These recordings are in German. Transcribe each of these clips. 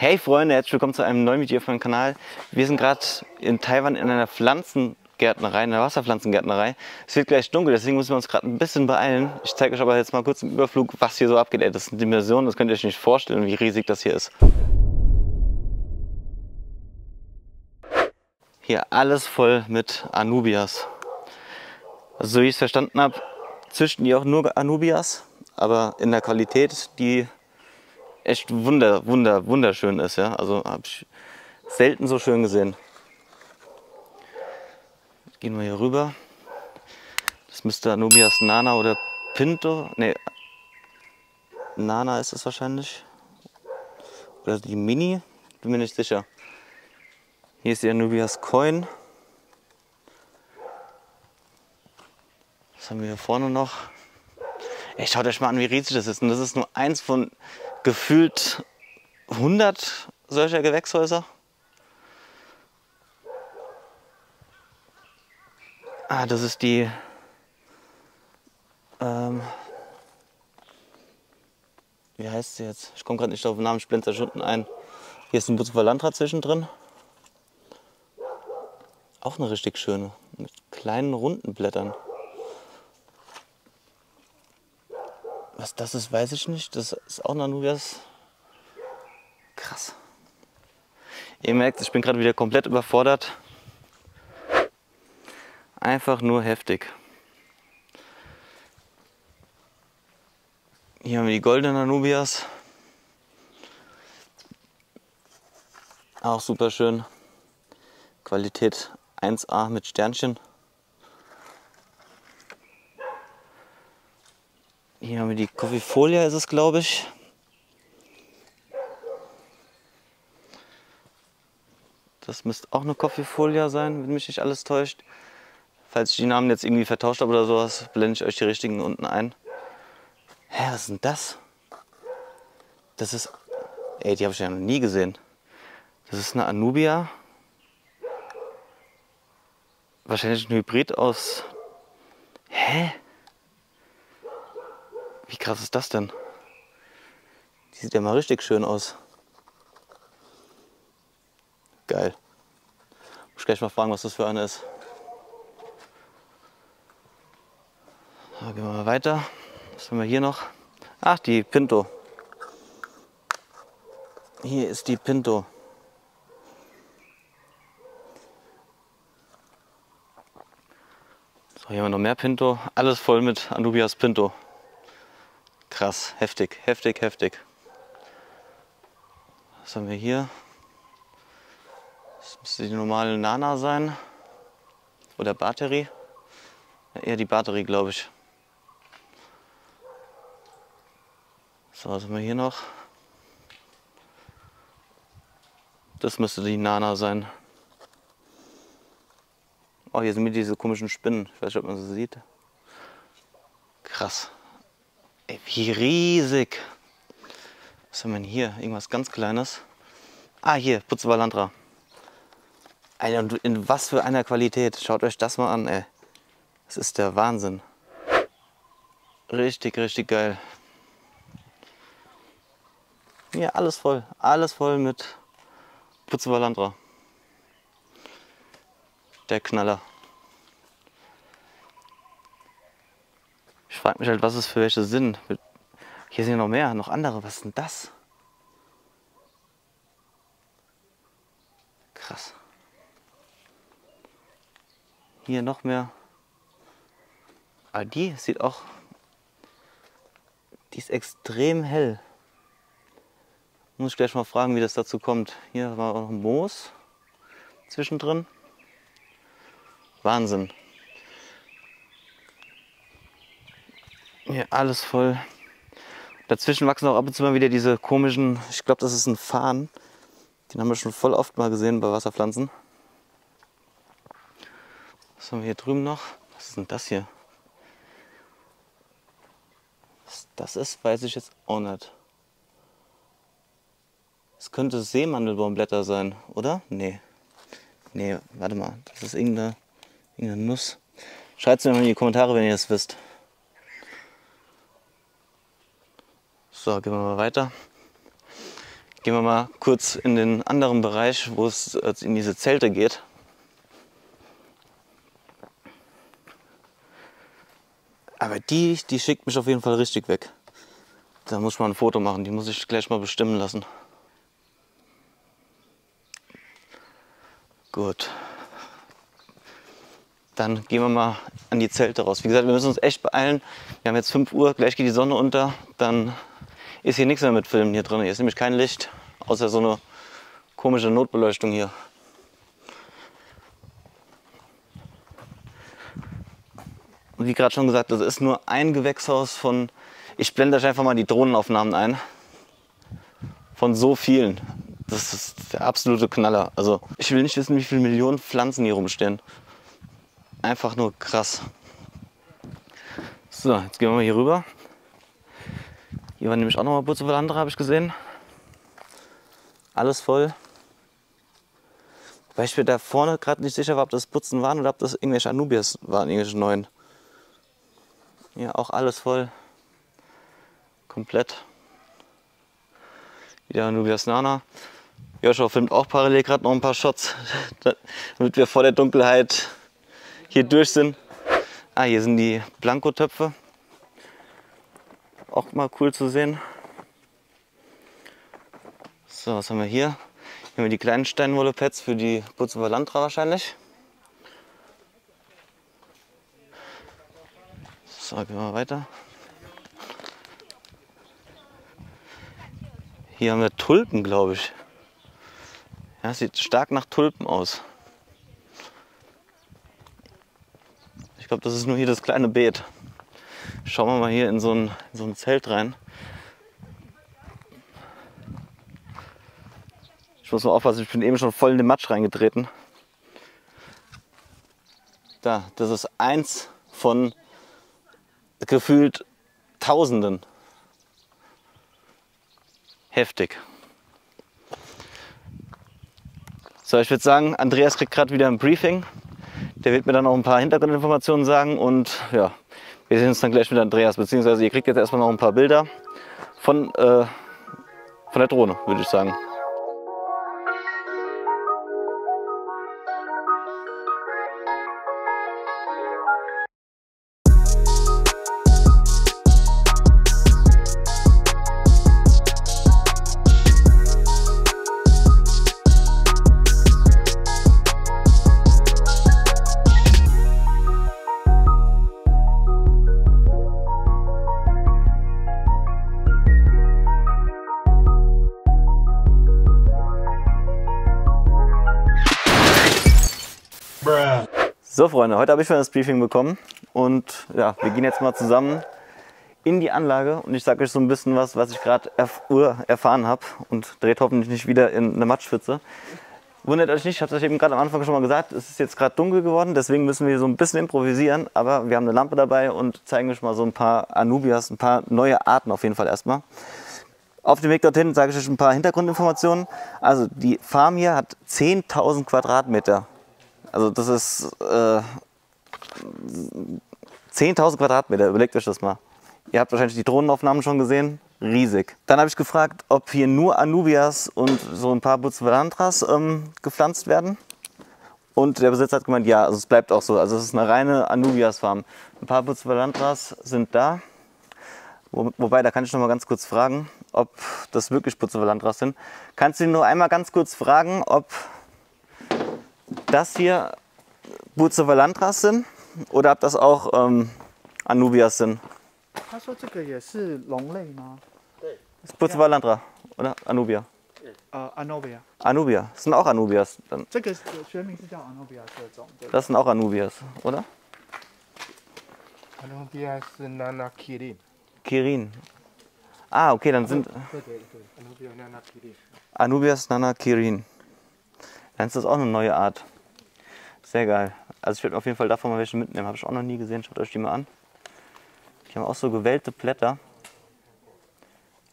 Hey Freunde, herzlich willkommen zu einem neuen Video auf meinem Kanal. Wir sind gerade in Taiwan in einer Pflanzengärtnerei, in einer Wasserpflanzengärtnerei. Es wird gleich dunkel, deswegen müssen wir uns gerade ein bisschen beeilen. Ich zeige euch aber jetzt mal kurz im Überflug, was hier so abgeht. Das sind Dimensionen, das könnt ihr euch nicht vorstellen, wie riesig das hier ist. Hier alles voll mit Anubias. Also so wie ich es verstanden habe, züchten die auch nur Anubias, aber in der Qualität, die echt wunderschön ist. Ja? Also habe ich selten so schön gesehen. Gehen wir hier rüber. Das müsste Anubias Nana oder Pinto. Ne, Nana ist es wahrscheinlich. Oder die Mini. Bin mir nicht sicher. Hier ist die Anubias Coin. Was haben wir hier vorne noch? Ey, schaut euch mal an, wie riesig das ist. Und das ist nur eins von gefühlt 100 solcher Gewächshäuser. Ah, das ist die wie heißt sie jetzt? Ich komme gerade nicht auf den Namen, ich blende da unten ein. Hier ist ein Butzbauer Landrat zwischendrin. Auch eine richtig schöne, mit kleinen runden Blättern. Was das ist, weiß ich nicht. Das ist auch eine Anubias. Krass. Ihr merkt, ich bin gerade wieder komplett überfordert. Einfach nur heftig. Hier haben wir die goldenen Anubias. Auch super schön. Qualität 1A mit Sternchen. Hier haben wir die Coffeefolia, ist es, glaube ich. Das müsste auch eine Coffeefolia sein, wenn mich nicht alles täuscht. Falls ich die Namen jetzt irgendwie vertauscht habe oder sowas, blende ich euch die richtigen unten ein. Hä, was ist denn das? Das ist... Ey, die habe ich ja noch nie gesehen. Das ist eine Anubia. Wahrscheinlich ein Hybrid aus... Hä? Wie krass ist das denn? Die sieht ja mal richtig schön aus. Geil. Muss ich gleich mal fragen, was das für eine ist. So, gehen wir mal weiter. Was haben wir hier noch? Ach, die Pinto. Hier ist die Pinto. So, hier haben wir noch mehr Pinto. Alles voll mit Anubias Pinto. Krass, heftig. Was haben wir hier? Das müsste die normale Nana sein. Oder Batterie. Ja, eher die Batterie, glaube ich. So, was haben wir hier noch? Das müsste die Nana sein. Oh, hier sind mir diese komischen Spinnen. Ich weiß nicht, ob man sie sieht. Krass. Ey, wie riesig. Was haben wir denn hier? Irgendwas ganz Kleines. Ah, hier, Butzbauer Landrat. Alter, und in was für einer Qualität. Schaut euch das mal an, ey. Das ist der Wahnsinn. Richtig geil. Ja, alles voll mit Butzbauer Landrat. Der Knaller. Ich frage mich halt, was es für welche sind. Hier sind ja noch mehr, noch andere. Was ist denn das? Krass. Hier noch mehr. Aber die sieht auch... Die ist extrem hell. Muss ich gleich mal fragen, wie das dazu kommt. Hier war auch noch Moos zwischendrin. Wahnsinn. Hier alles voll. Dazwischen wachsen auch ab und zu mal wieder diese komischen, ich glaube, das ist ein Farn. Den haben wir schon voll oft mal gesehen bei Wasserpflanzen. Was haben wir hier drüben noch? Was ist denn das hier? Was das ist, weiß ich jetzt auch nicht. Es könnte Seemandelbaumblätter sein, oder? Nee. Nee, warte mal. Das ist irgendeine Nuss. Schreibt es mir mal in die Kommentare, wenn ihr es wisst. So, gehen wir mal weiter. Gehen wir mal kurz in den anderen Bereich, wo es in diese Zelte geht. Aber die schickt mich auf jeden Fall richtig weg. Da muss ich mal ein Foto machen, die muss ich gleich mal bestimmen lassen. Gut. Dann gehen wir mal an die Zelte raus. Wie gesagt, wir müssen uns echt beeilen. Wir haben jetzt 5 Uhr, gleich geht die Sonne unter. Dann ist hier nichts mehr mit Filmen hier drin. Hier ist nämlich kein Licht, außer so eine komische Notbeleuchtung hier. Und wie gerade schon gesagt, das ist nur ein Gewächshaus von, ich blende euch einfach mal die Drohnenaufnahmen ein, von so vielen. Das ist der absolute Knaller. Also ich will nicht wissen, wie viele Millionen Pflanzen hier rumstehen. Einfach nur krass. So, jetzt gehen wir mal hier rüber. Hier war nämlich auch nochmal Bucevalandra, habe ich gesehen. Alles voll. Weil ich mir da vorne gerade nicht sicher war, ob das Putzen waren oder ob das irgendwelche Anubias waren, irgendwelche neuen. Ja, auch alles voll. Komplett. Wieder Anubias Nana. Joshua filmt auch parallel gerade noch ein paar Shots, damit wir vor der Dunkelheit hier durch sind. Ah, hier sind die Blankotöpfe. Auch mal cool zu sehen. So, was haben wir hier? Hier haben wir die kleinen Steinwolle-Pads für die Bucevalandra wahrscheinlich. So, gehen wir weiter. Hier haben wir Tulpen, glaube ich. Ja, sieht stark nach Tulpen aus. Ich glaube, das ist nur hier das kleine Beet. Schauen wir mal hier in so ein Zelt rein. Ich muss mal aufpassen, ich bin eben schon voll in den Matsch reingetreten. Da, das ist eins von gefühlt Tausenden. Heftig. So, ich würde sagen, Andreas kriegt gerade wieder ein Briefing. Der wird mir dann auch ein paar Hintergrundinformationen sagen und ja, wir sehen uns dann gleich mit Andreas, beziehungsweise ihr kriegt jetzt erstmal noch ein paar Bilder von der Drohne, würde ich sagen. So Freunde, heute habe ich schon das Briefing bekommen und ja, wir gehen jetzt mal zusammen in die Anlage und ich sage euch so ein bisschen was ich gerade erfahren habe und dreht hoffentlich nicht wieder in eine Matschpfütze. Wundert euch nicht, ich habe es euch eben gerade am Anfang schon mal gesagt, es ist jetzt gerade dunkel geworden, deswegen müssen wir so ein bisschen improvisieren, aber wir haben eine Lampe dabei und zeigen euch mal so ein paar Anubias, ein paar neue Arten auf jeden Fall erstmal. Auf dem Weg dorthin sage ich euch ein paar Hintergrundinformationen. Also die Farm hier hat 10.000 Quadratmeter. Also das ist 10.000 Quadratmeter, überlegt euch das mal. Ihr habt wahrscheinlich die Drohnenaufnahmen schon gesehen, riesig. Dann habe ich gefragt, ob hier nur Anubias und so ein paar Bucevalandras gepflanzt werden. Und der Besitzer hat gemeint, ja, also es bleibt auch so. Also es ist eine reine Anubias-Farm. Ein paar Bucevalandras sind da. Wobei, da kann ich noch mal ganz kurz fragen, ob das wirklich Bucevalandras sind. Kannst du ihn nur einmal ganz kurz fragen, ob das hier Bucevalandras sind oder ob das auch Anubias sind? Das ist Bucevalandra oder Anubia? Anubia. Anubia, das sind auch Anubias. Dann. Das sind auch Anubias, oder? Anubia ist Nana Kirin. Kirin. Ah, okay, dann sind Anubias Nana Kirin. Dann ist das auch eine neue Art. Sehr geil. Also ich werde auf jeden Fall davon mal welche mitnehmen. Habe ich auch noch nie gesehen. Schaut euch die mal an. Die haben auch so gewellte Blätter.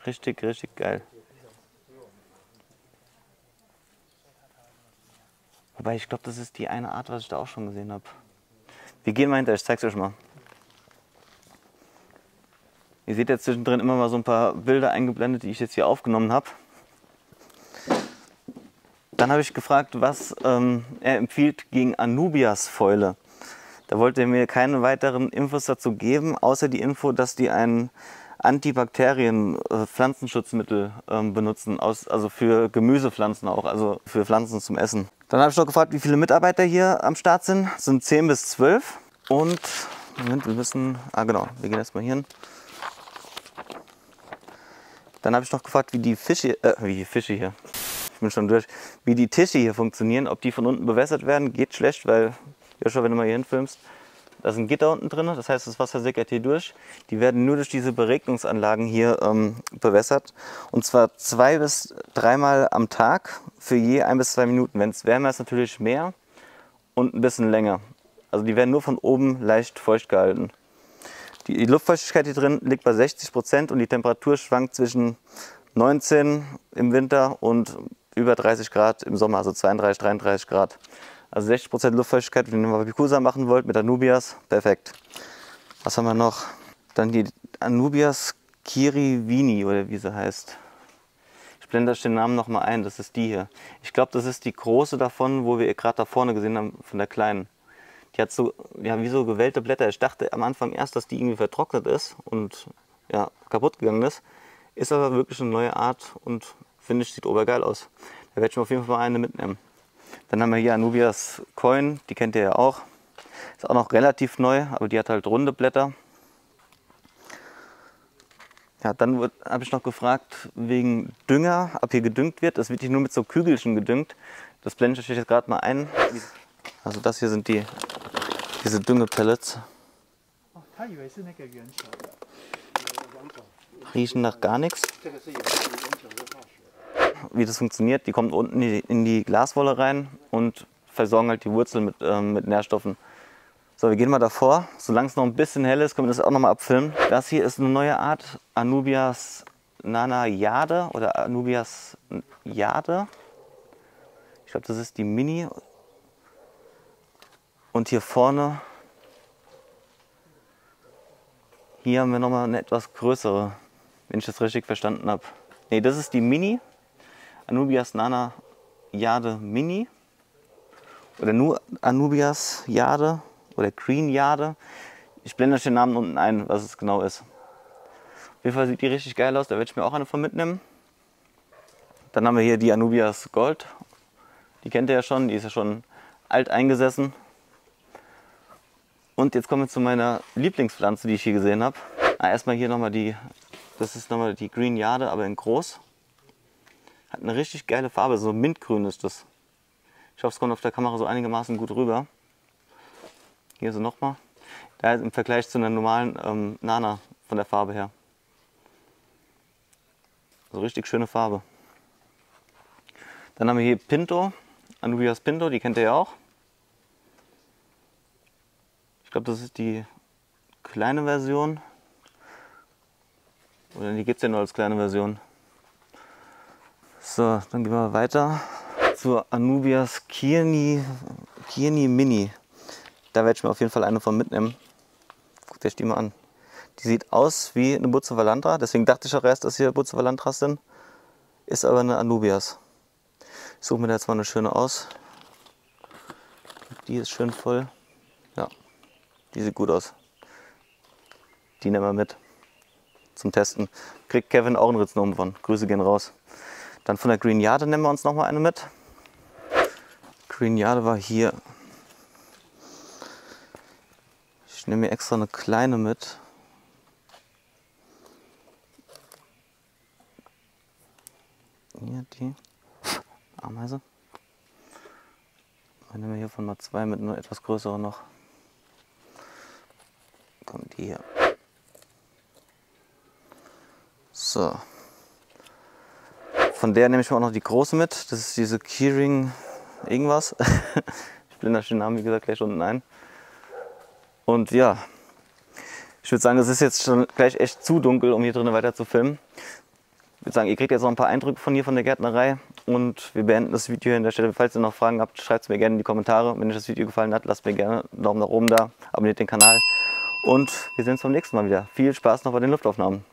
Richtig, richtig geil. Wobei ich glaube, das ist die eine Art, was ich da auch schon gesehen habe. Wir gehen mal hinter, ich zeig's euch mal. Ihr seht jetzt zwischendrin immer mal so ein paar Bilder eingeblendet, die ich jetzt hier aufgenommen habe. Dann habe ich gefragt, was er empfiehlt gegen Anubias-Fäule. Da wollte er mir keine weiteren Infos dazu geben, außer die Info, dass die ein Antibakterien-Pflanzenschutzmittel benutzen, also für Gemüsepflanzen auch, also für Pflanzen zum Essen. Dann habe ich noch gefragt, wie viele Mitarbeiter hier am Start sind. Es sind 10 bis 12. Und, Moment, wir müssen, genau, wir gehen erstmal hier hin. Dann habe ich noch gefragt, wie die Fische hier, ich bin schon durch, wie die Tische hier funktionieren, ob die von unten bewässert werden. Geht schlecht, weil, Joshua, wenn du mal hier hinfilmst, da ist ein Gitter unten drin, das heißt, das Wasser sickert hier durch. Die werden nur durch diese Beregnungsanlagen hier bewässert. Und zwar 2 bis 3 Mal am Tag für je 1 bis 2 Minuten. Wenn es wärmer ist, natürlich mehr und ein bisschen länger. Also die werden nur von oben leicht feucht gehalten. Die Luftfeuchtigkeit hier drin liegt bei 60% und die Temperatur schwankt zwischen 19 im Winter und über 30 Grad im Sommer, also 32, 33 Grad. Also 60% Luftfeuchtigkeit, wenn ihr mal Wabicusa machen wollt mit Anubias, perfekt. Was haben wir noch? Dann die Anubias kirivini oder wie sie heißt. Ich blende euch den Namen nochmal ein, das ist die hier. Ich glaube, das ist die große davon, wo wir gerade da vorne gesehen haben, von der kleinen. Die hat so, ja, wie so gewellte Blätter. Ich dachte am Anfang erst, dass die irgendwie vertrocknet ist und ja, kaputt gegangen ist. Ist aber wirklich eine neue Art und finde ich, sieht obergeil aus. Da werde ich mir auf jeden Fall mal eine mitnehmen. Dann haben wir hier Anubias Coin, die kennt ihr ja auch. Ist auch noch relativ neu, aber die hat halt runde Blätter. Ja, dann habe ich noch gefragt wegen Dünger, ob hier gedüngt wird. Das wird hier nur mit so Kügelchen gedüngt. Das blende ich euch jetzt gerade mal ein. Also das hier sind diese Düngepellets. Riechen nach gar nichts. Wie das funktioniert, die kommen unten in die Glaswolle rein und versorgen halt die Wurzeln mit Nährstoffen. So, wir gehen mal davor. Solange es noch ein bisschen hell ist, können wir das auch noch mal abfilmen. Das hier ist eine neue Art, Anubias nanayade oder Anubias jade. Ich glaube, das ist die Mini. Und hier vorne, hier haben wir nochmal eine etwas größere, wenn ich das richtig verstanden habe. Ne, das ist die Mini, Anubias nanayade Mini. Oder nur Anubias Jade oder Green Jade. Ich blende euch den Namen unten ein, was es genau ist. Auf jeden Fall sieht die richtig geil aus, da werde ich mir auch eine von mitnehmen. Dann haben wir hier die Anubias Gold. Die kennt ihr ja schon, die ist ja schon alt eingesessen. Und jetzt kommen wir zu meiner Lieblingspflanze, die ich hier gesehen habe. Erstmal hier nochmal das ist nochmal die Green Jade, aber in groß. Hat eine richtig geile Farbe, so mintgrün ist das. Ich hoffe, es kommt auf der Kamera so einigermaßen gut rüber. Hier so nochmal. Da ist im Vergleich zu einer normalen Nana von der Farbe her. So richtig schöne Farbe. Dann haben wir hier Pinto, Anubias Pinto, die kennt ihr ja auch. Ich glaube, das ist die kleine Version. Oder die gibt es ja nur als kleine Version. So, dann gehen wir weiter zur Anubias Kirni Mini. Da werde ich mir auf jeden Fall eine von mitnehmen. Guckt euch die mal an. Die sieht aus wie eine Bucevalanthra, deswegen dachte ich auch erst, dass hier Bucevalanthras sind. Ist aber eine Anubias. Ich suche mir da jetzt mal eine schöne aus. Die ist schön voll. Ja, die sieht gut aus. Die nehmen wir mit zum Testen. Kriegt Kevin auch einen Ritzenum von. Grüße gehen raus. Dann von der Green Jade nehmen wir uns noch mal eine mit. Green Jade war hier. Ich nehme mir extra eine kleine mit. Hier die Ameise. Dann nehmen wir hiervon mal 2 mit, nur etwas größere noch. Kommt die hier. So. Von der nehme ich mir auch noch die große mit. Das ist diese Keyring irgendwas. Ich blende euch den Namen, wie gesagt, gleich unten ein. Und ja, ich würde sagen, es ist jetzt schon gleich echt zu dunkel, um hier drinnen weiter zu filmen. Ich würde sagen, ihr kriegt jetzt noch ein paar Eindrücke von hier, von der Gärtnerei. Und wir beenden das Video hier an der Stelle. Falls ihr noch Fragen habt, schreibt es mir gerne in die Kommentare. Wenn euch das Video gefallen hat, lasst mir gerne einen Daumen nach oben da, abonniert den Kanal. Und wir sehen uns beim nächsten Mal wieder. Viel Spaß noch bei den Luftaufnahmen.